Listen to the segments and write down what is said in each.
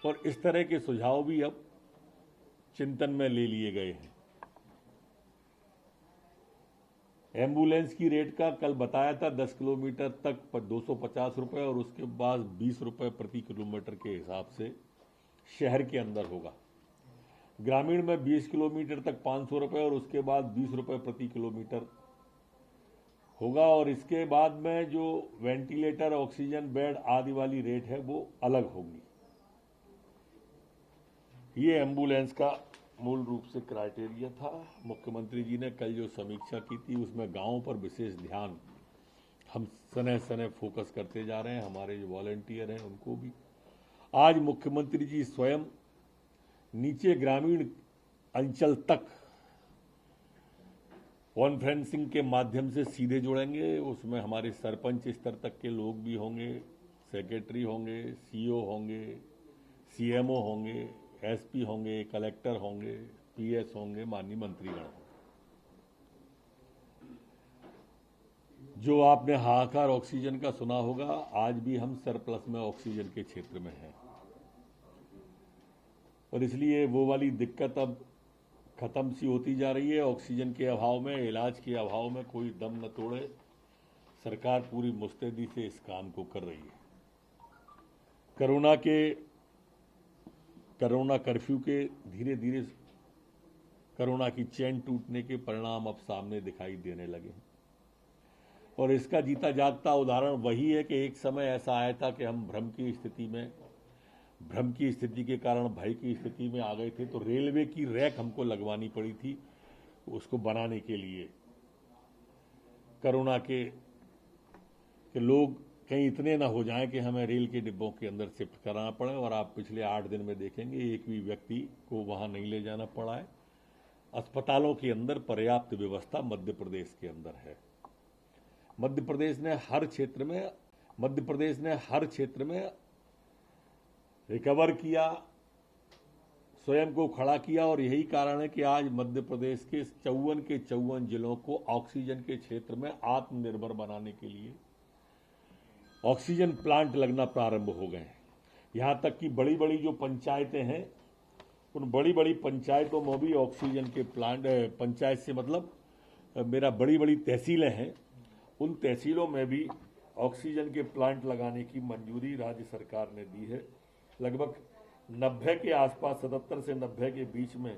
और इस तरह के सुझाव भी अब चिंतन में ले लिए गए हैं। एम्बुलेंस की रेट का कल बताया था 10 किलोमीटर तक 250 रुपये और उसके बाद 20 रुपये प्रति किलोमीटर के हिसाब से शहर के अंदर होगा। ग्रामीण में 20 किलोमीटर तक 500 रुपये और उसके बाद 20 रुपये प्रति किलोमीटर होगा। और इसके बाद में जो वेंटिलेटर, ऑक्सीजन बेड आदि वाली रेट है वो अलग होगी। ये एम्बुलेंस का मूल रूप से क्राइटेरिया था। मुख्यमंत्री जी ने कल जो समीक्षा की थी उसमें गांवों पर विशेष ध्यान हम सने सने फोकस करते जा रहे हैं। हमारे जो वॉलंटियर हैं उनको भी आज मुख्यमंत्री जी स्वयं नीचे ग्रामीण अंचल तक कॉन्फ्रेंसिंग के माध्यम से सीधे जुड़ेंगे। उसमें हमारे सरपंच स्तर तक के लोग भी होंगे, सेक्रेटरी होंगे, सीओ होंगे, सीएमओ होंगे, एसपी होंगे, कलेक्टर होंगे, पीएस होंगे, माननीय मंत्रीगण होंगे। जो आपने हाहाकार ऑक्सीजन का सुना होगा, आज भी हम सरप्लस में ऑक्सीजन के क्षेत्र में हैं और इसलिए वो वाली दिक्कत अब खत्म सी होती जा रही है। ऑक्सीजन के अभाव में, इलाज के अभाव में कोई दम न तोड़े। सरकार पूरी मुस्तैदी से इस काम को कर रही है। कोरोना कर्फ्यू के धीरे धीरे कोरोना की चेन टूटने के परिणाम अब सामने दिखाई देने लगे हैं और इसका जीता जागता उदाहरण वही है कि एक समय ऐसा आया था कि हम भ्रम की स्थिति के कारण भय की स्थिति में आ गए थे, तो रेलवे की रैक हमको लगवानी पड़ी थी उसको बनाने के लिए। कोरोना के लोग कहीं इतने ना हो जाएं कि हमें रेल के डिब्बों के अंदर शिफ्ट कराना पड़े। और आप पिछले 8 दिन में देखेंगे एक भी व्यक्ति को वहां नहीं ले जाना पड़ा है। अस्पतालों के अंदर पर्याप्त व्यवस्था मध्य प्रदेश के अंदर है। मध्य प्रदेश ने हर क्षेत्र में रिकवर किया, स्वयं को खड़ा किया और यही कारण है कि आज मध्य प्रदेश के 54 के 54 जिलों को ऑक्सीजन के क्षेत्र में आत्मनिर्भर बनाने के लिए ऑक्सीजन प्लांट लगना प्रारंभ हो गए हैं। यहां तक कि बड़ी बड़ी जो पंचायतें हैं, उन बड़ी बड़ी पंचायतों में भी ऑक्सीजन के प्लांट, पंचायत से मतलब मेरा बड़ी बड़ी तहसीलें हैं, उन तहसीलों में भी ऑक्सीजन के प्लांट लगाने की मंजूरी राज्य सरकार ने दी है। लगभग 90 के आसपास, 77 से 90 के बीच में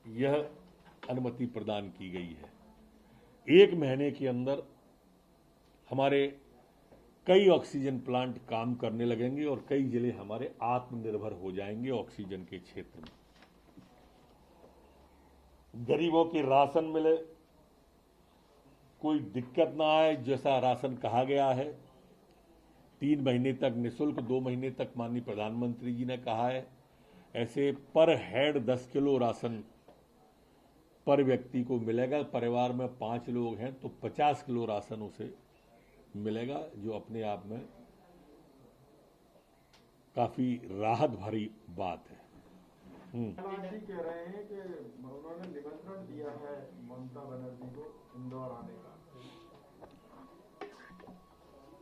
यह अनुमति प्रदान की गई है। 1 महीने के अंदर हमारे कई ऑक्सीजन प्लांट काम करने लगेंगे और कई जिले हमारे आत्मनिर्भर हो जाएंगे ऑक्सीजन के क्षेत्र में। गरीबों के राशन मिले, कोई दिक्कत ना आए। जैसा राशन कहा गया है 3 महीने तक निःशुल्क, 2 महीने तक माननीय प्रधानमंत्री जी ने कहा है, ऐसे पर हेड 10 किलो राशन पर व्यक्ति को मिलेगा। परिवार में 5 लोग हैं तो 50 किलो राशन उसे मिलेगा, जो अपने आप में काफी राहत भरी बात है। जी कह रहे हैं कि उन्होंने निमंत्रण दिया है ममता बनर्जी को इंदौर आने का।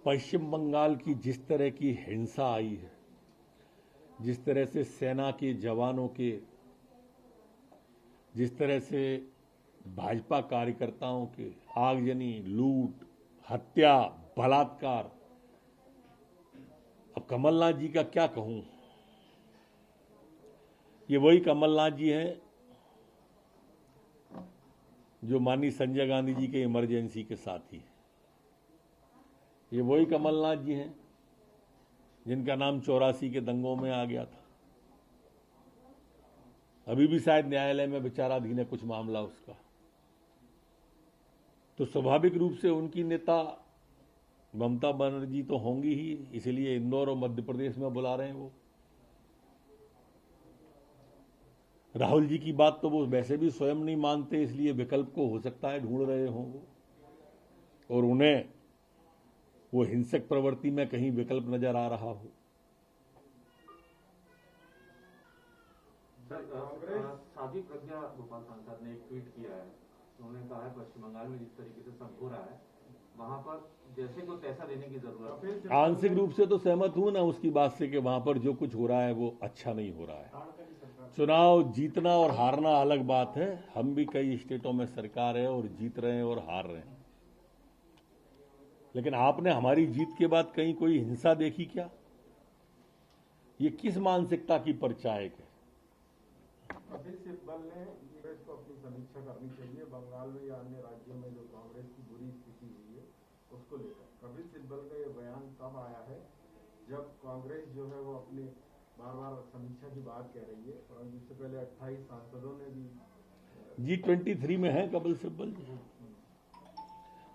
पश्चिम बंगाल की जिस तरह की हिंसा आई है, जिस तरह से सेना के जवानों के, जिस तरह से भाजपा कार्यकर्ताओं के आगजनी, लूट, हत्या, बलात्कार, अब कमलनाथ जी का क्या कहूं। ये वही कमलनाथ जी हैं जो माननीय संजय गांधी जी के इमरजेंसी के साथी हैं। ये वही कमलनाथ जी हैं जिनका नाम 84 के दंगों में आ गया था। अभी भी शायद न्यायालय में विचाराधीन है कुछ मामला उसका। तो स्वाभाविक रूप से उनकी नेता ममता बनर्जी तो होंगी ही, इसलिए इंदौर और मध्य प्रदेश में बुला रहे हैं वो। राहुल जी की बात तो वो वैसे भी स्वयं नहीं मानते, इसलिए विकल्प को हो सकता है ढूंढ रहे हों वो, और उन्हें वो हिंसक प्रवृत्ति में कहीं विकल्प नजर आ रहा हो। साध्वी प्रज्ञा गोपाल सांसद ने एक ट्वीट किया है। उन्होंने कहा है पश्चिम बंगाल में जिस तरीके से सब हो रहा है वहां पर जैसे को तैसा देने की जरूरत है। आंशिक रूप से तो सहमत हूं ना उसकी बात से कि वहां पर जो कुछ हो रहा है वो अच्छा नहीं हो रहा है। चुनाव जीतना और हारना अलग बात है। हम भी कई स्टेटों में सरकार है और जीत रहे हैं और हार रहे हैं, लेकिन आपने हमारी जीत के बाद कहीं कोई हिंसा देखी क्या? ये किस मानसिकता की परिचायक है? कपिल सिब्बल ने कांग्रेस को अपनी समीक्षा करनी चाहिए बंगाल में या अन्य राज्यों में जो कांग्रेस की बुरी स्थिति हुई है उसको लेकर। कपिल सिब्बल का ये बयान तब आया है जब कांग्रेस जो है वो अपनी बार बार समीक्षा की बात कह रही है, परंतु इससे पहले 28 सांसदों ने भी G23 में है कपिल सिब्बल जी।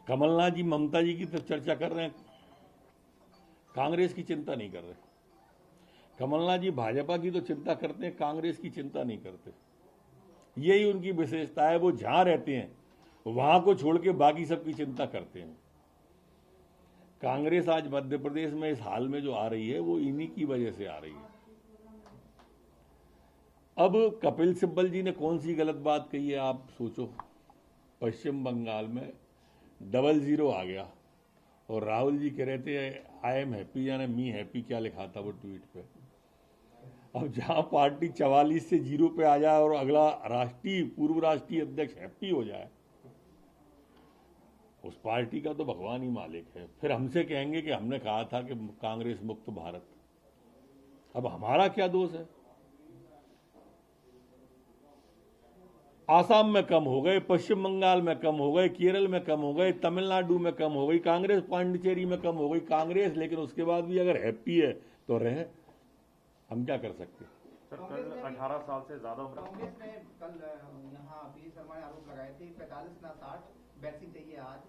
कमलनाथ जी ममता जी की तो चर्चा कर रहे हैं, कांग्रेस की चिंता नहीं कर रहे। कमलनाथ जी भाजपा की तो चिंता करते हैं, कांग्रेस की चिंता नहीं करते। यही उनकी विशेषता है, वो जहां रहते हैं वहां को छोड़ के बाकी सबकी चिंता करते हैं। कांग्रेस आज मध्य प्रदेश में इस हाल में जो आ रही है वो इन्हीं की वजह से आ रही है। अब कपिल सिब्बल जी ने कौन सी गलत बात कही है आप सोचो। पश्चिम बंगाल में 00 आ गया और राहुल जी कह रहे थे आई एम हैप्पी यानी मी हैप्पी, क्या लिखा था वो ट्वीट पे। अब जहां पार्टी 44 से 0 पे आ जाए और अगला पूर्व राष्ट्रीय अध्यक्ष हैप्पी हो जाए, उस पार्टी का तो भगवान ही मालिक है। फिर हमसे कहेंगे कि हमने कहा था कि कांग्रेस मुक्त भारत। अब हमारा क्या दोष है? आसाम में कम हो गए, पश्चिम बंगाल में कम हो गए, केरल में कम हो गए, तमिलनाडु में कम हो गई कांग्रेस, पांडिचेरी में कम हो गई कांग्रेस, लेकिन उसके बाद भी अगर हैप्पी है तो रहे। हम क्या कर सकते हैं? सर कल 18 साल से ज्यादा उम्र कांग्रेस ने कल यहाँ पीसी शर्मा ने आरोप लगाए थे 45 ना 60 वैक्सीन चाहिए आज,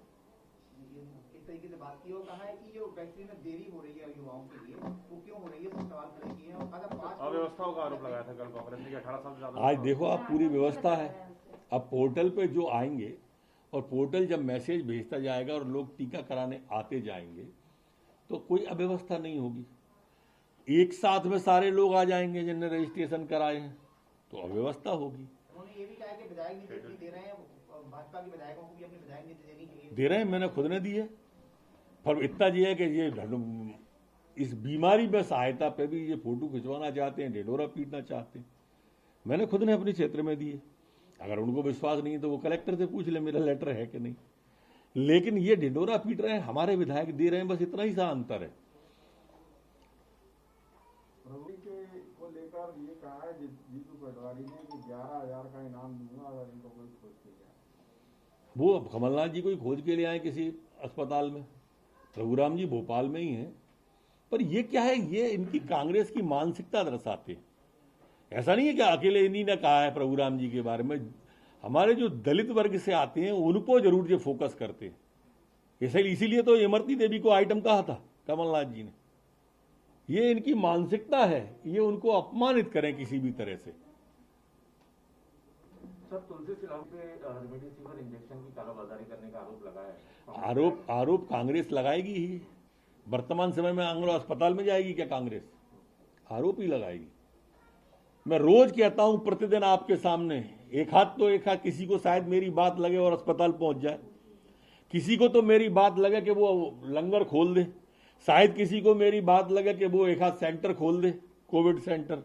इस तरीके से बात की और कहा है कि जो वैक्सीन में देरी हो रही है युवाओं के लिए वो क्यों हो रही है, सब सवाल खड़े किए हैं। और कहा अव्यवस्थाओं का आरोप लगाया था कल कांग्रेस ने कि 18 साल से ज्यादा। आज देखो आप पूरी व्यवस्था है। अब पोर्टल पे जो आएंगे और पोर्टल जब मैसेज भेजता जाएगा और लोग टीका कराने आते जाएंगे तो कोई अव्यवस्था नहीं होगी। एक साथ में सारे लोग आ जाएंगे जिन्हें रजिस्ट्रेशन कराए हैं तो अव्यवस्था होगी। उन्होंने ये भी कहा कि विधायक नीति दे रहे हैं, भाजपा के विधायकों को भी अपनी विधायक नीति देने के लिए दे रहे हैं, मैंने खुद ने दी है। पर इतना जी है कि ये इस बीमारी में सहायता पे भी ये फोटो खिंचवाना चाहते हैं, ढिंढोरा पीटना चाहते हैं। मैंने खुद ने अपने क्षेत्र में दिए। अगर उनको विश्वास नहीं है तो वो कलेक्टर से पूछ ले मेरा लेटर है कि नहीं। लेकिन ये ढिंढोरा पीट रहे हैं, हमारे विधायक दे रहे हैं, बस इतना ही सा अंतर है। रवि के को लेकर ये कहा है जीतू पटवारी ने कि 11,000 का इनाम दूंगा अगर इनको कोई खोज के लिया। वो कमलनाथ जी को ही खोज के ले आए किसी अस्पताल में, रघुराम जी भोपाल में ही हैं। पर ये क्या है, ये इनकी कांग्रेस की मानसिकता दर्शाते हैं। ऐसा नहीं है कि अकेले इन्हीं ने कहा है प्रभुराम जी के बारे में। हमारे जो दलित वर्ग से आते हैं उनको जरूर ये फोकस करते हैं। इसीलिए तो इमरती देवी को आइटम कहा था कमलनाथ जी ने। ये इनकी मानसिकता है, ये उनको अपमानित करें किसी भी तरह से। सर तुलसी सिलाम पे रेमडेसिविर इंजेक्शन की कालाबाजारी करने का आरोप लगा है। आरोप कांग्रेस लगाएगी ही। वर्तमान समय में आंगनबाड़ी अस्पताल में जाएगी क्या कांग्रेस? आरोप ही लगाएगी। मैं रोज कहता हूं प्रतिदिन आपके सामने, एक हाथ किसी को शायद मेरी बात लगे और अस्पताल पहुंच जाए, किसी को तो मेरी बात लगे कि वो लंगर खोल दे, शायद किसी को मेरी बात लगे कि वो एक हाथ सेंटर खोल दे, कोविड सेंटर।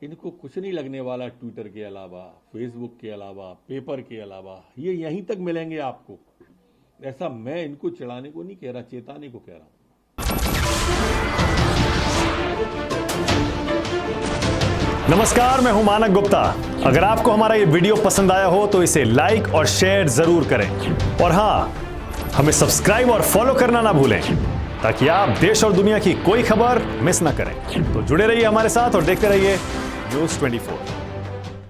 इनको कुछ नहीं लगने वाला ट्विटर के अलावा, फेसबुक के अलावा, पेपर के अलावा। ये यहीं तक मिलेंगे आपको। ऐसा मैं इनको चिढ़ाने को नहीं कह रहा, चेताने को कह रहा हूं। नमस्कार, मैं हूं मानक गुप्ता। अगर आपको हमारा ये वीडियो पसंद आया हो तो इसे लाइक और शेयर जरूर करें। और हां, हमें सब्सक्राइब और फॉलो करना ना भूलें ताकि आप देश और दुनिया की कोई खबर मिस ना करें। तो जुड़े रहिए हमारे साथ और देखते रहिए न्यूज़ 24।